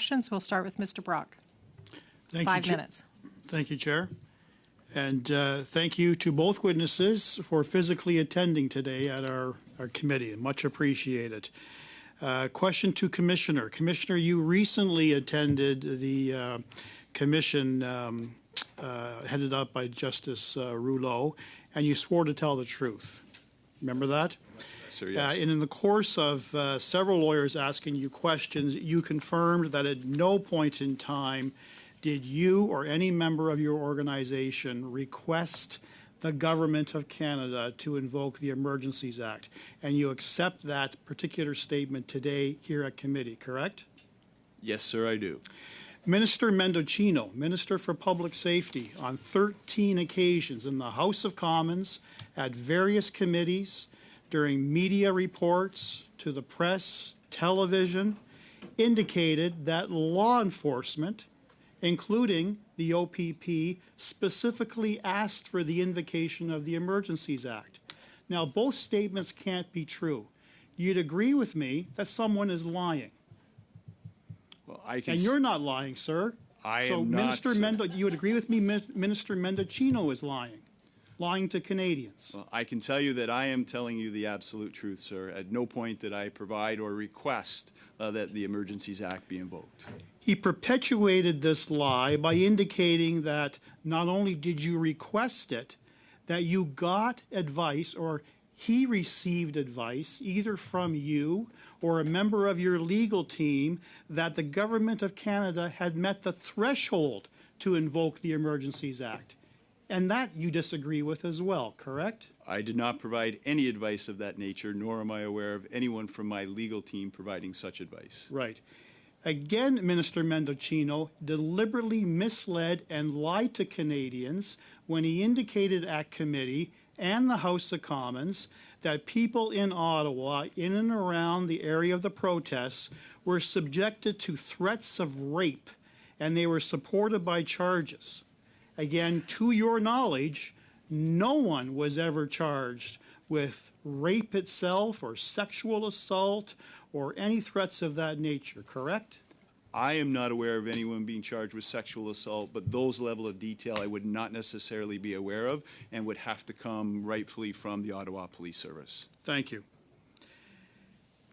questions. We'll start with Mr. Brock. Thank you, 5 minutes. Thank you, Chair. And thank you to both witnesses for physically attending today at our committee. Much appreciated. Question to Commissioner. Commissioner, you recently attended the commission headed up by Justice Rouleau, and you swore to tell the truth. Remember that? Sir, yes. And in the course of several lawyers asking you questions, you confirmed that at no point in time did you or any member of your organization request the Government of Canada to invoke the Emergencies Act. And you accept that particular statement today here at committee, correct? Yes, sir, I do. Minister Mendicino, Minister for Public Safety, on 13 occasions in the House of Commons, at various committees, during media reports to the press, television, indicated that law enforcement, including the OPP, specifically asked for the invocation of the Emergencies Act. Now, both statements can't be true. You'd agree with me that someone is lying. Well, I can. And you're not lying, sir. I so am not. So, you would agree with me, Minister Mendicino is lying to Canadians. Well, I can tell you that I am telling you the absolute truth, sir. At no point did I provide or request that the Emergencies Act be invoked. He perpetuated this lie by indicating that not only did you request it, that you got advice or he received advice either from you or a member of your legal team that the Government of Canada had met the threshold to invoke the Emergencies Act. And that you disagree with as well, correct? I did not provide any advice of that nature, nor am I aware of anyone from my legal team providing such advice. Right. Again, Minister Mendicino deliberately misled and lied to Canadians when he indicated at committee and the House of Commons that people in Ottawa, in and around the area of the protests, were subjected to threats of rape, and they were supported by charges. Again, to your knowledge, no one was ever charged with rape itself or sexual assault or any threats of that nature, correct? I am not aware of anyone being charged with sexual assault, but those level of detail I would not necessarily be aware of and would have to come rightfully from the Ottawa Police Service. Thank you.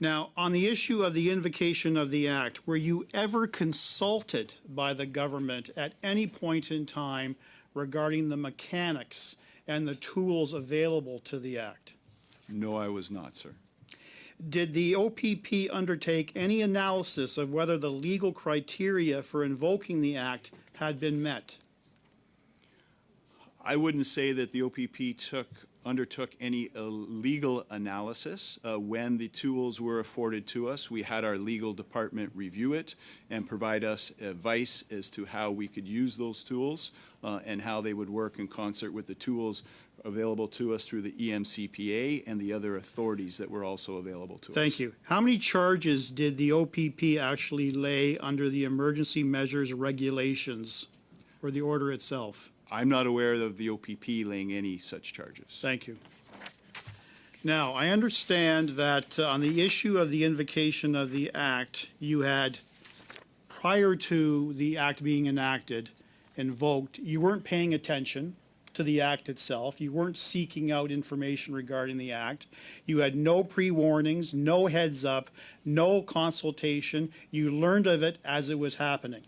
Now, on the issue of the invocation of the Act, were you ever consulted by the government at any point in time regarding the mechanics and the tools available to the Act? No, I was not, sir. Did the OPP undertake any analysis of whether the legal criteria for invoking the Act had been met? I wouldn't say that the OPP undertook any legal analysis. When the tools were afforded to us, we had our legal department review it and provide us advice as to how we could use those tools and how they would work in concert with the tools available to us through the EMCPA and the other authorities that were also available to us. Thank you. How many charges did the OPP actually lay under the emergency measures regulations or the order itself? I'm not aware of the OPP laying any such charges. Thank you. Now, I understand that on the issue of the invocation of the Act, you had, prior to the Act being enacted, invoked, you weren't paying attention to the Act itself. You weren't seeking out information regarding the Act. You had no pre-warnings, no heads up, no consultation. You learned of it as it was happening.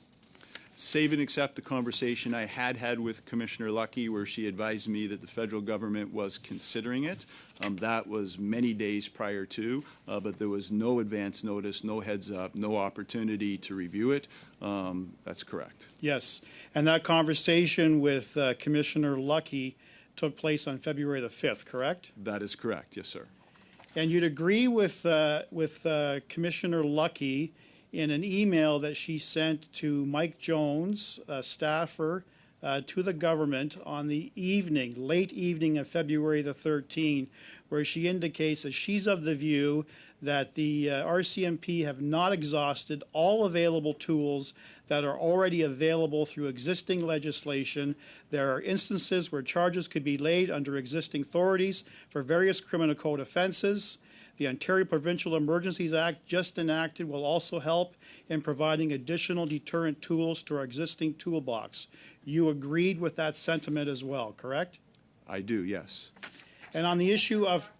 Save and accept the conversation I had with Commissioner Lucky where she advised me that the federal government was considering it. That was many days prior to, but there was no advance notice, no heads up, no opportunity to review it. That's correct. Yes, and that conversation with Commissioner Lucky took place on February the 5th, correct? That is correct, yes, sir. And you'd agree with Commissioner Lucky in an email that she sent to Mike Jones, a staffer to the government on the late evening of February the 13th, where she indicates that she's of the view that the RCMP have not exhausted all available tools that are already available through existing legislation. There are instances where charges could be laid under existing authorities for various criminal code offenses. The Ontario Provincial Emergencies Act just enacted will also help in providing additional deterrent tools to our existing toolbox. You agreed with that sentiment as well, correct? I do, yes. And on the issue of,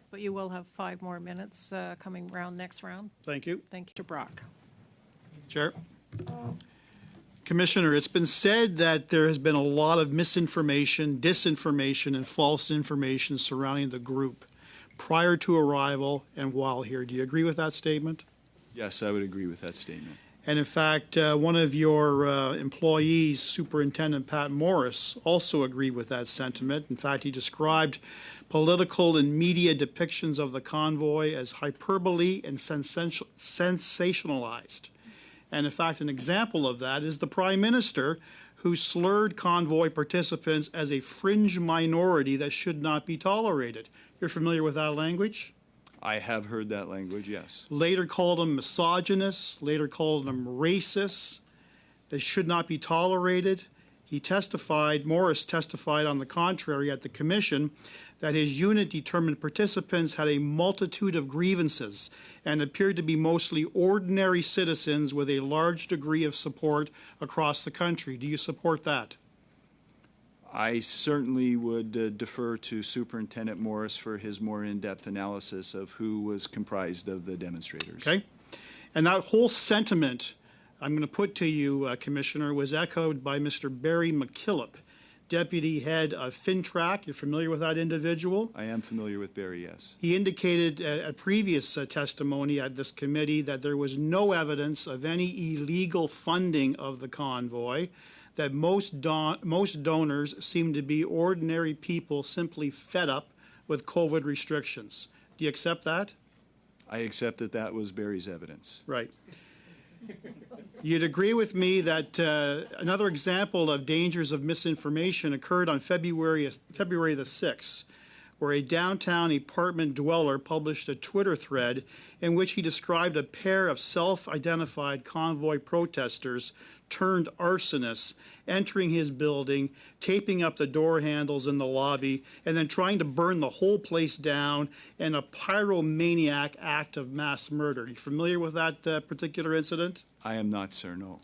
But you will have 5 more minutes coming round next round. thank you. Thank you, Brock. Chair. Commissioner, it's been said that there has been a lot of misinformation, disinformation, and false information surrounding the group prior to arrival and while here. Do you agree with that statement? Yes, I would agree with that statement. And in fact, one of your employees, Superintendent Pat Morris, also agreed with that sentiment. In fact, he described political and media depictions of the convoy as hyperbole and sensationalized. And in fact, an example of that is the Prime Minister, who slurred convoy participants as a fringe minority that should not be tolerated. You're familiar with that language? I have heard that language, yes. Later called them misogynists, later called them racists. They should not be tolerated. Morris testified on the contrary at the commission that his unit determined participants had a multitude of grievances and appeared to be mostly ordinary citizens with a large degree of support across the country. Do you support that? I certainly would defer to Superintendent Morris for his more in-depth analysis of who was comprised of the demonstrators. Okay. And that whole sentiment I'm going to put to you, Commissioner, was echoed by Mr. Barry McKillop, Deputy Head of FinTrack. You're familiar with that individual? I am familiar with Barry, yes. He indicated at previous testimony at this committee that there was no evidence of any illegal funding of the convoy, that most donors seemed to be ordinary people simply fed up with COVID restrictions. Do you accept that? I accept that that was Barry's evidence. Right. You'd agree with me that another example of dangers of misinformation occurred on February the 6th, where a downtown apartment dweller published a Twitter thread in which he described a pair of self-identified convoy protesters turned arsonists entering his building, taping up the door handles in the lobby, and then trying to burn the whole place down in a pyromaniac act of mass murder. Are you familiar with that particular incident? I am not, sir, no.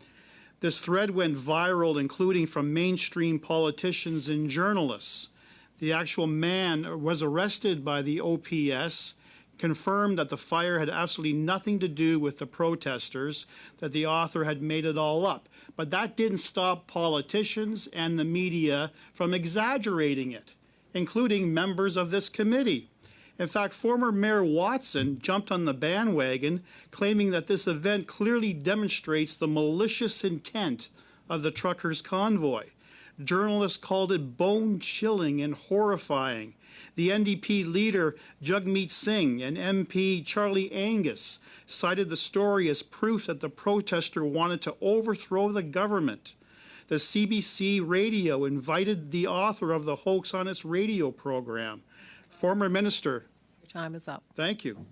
This thread went viral, including from mainstream politicians and journalists. The actual man was arrested by the OPS, confirmed that the fire had absolutely nothing to do with the protesters, that the author had made it all up. But that didn't stop politicians and the media from exaggerating it, including members of this committee. In fact, former Mayor Watson jumped on the bandwagon, claiming that this event clearly demonstrates the malicious intent of the truckers' convoy. Journalists called it bone-chilling and horrifying. The NDP leader Jagmeet Singh and MP Charlie Angus cited the story as proof that the protester wanted to overthrow the government. The CBC radio invited the author of the hoax on its radio program. Former Minister. Your time is up. Thank you.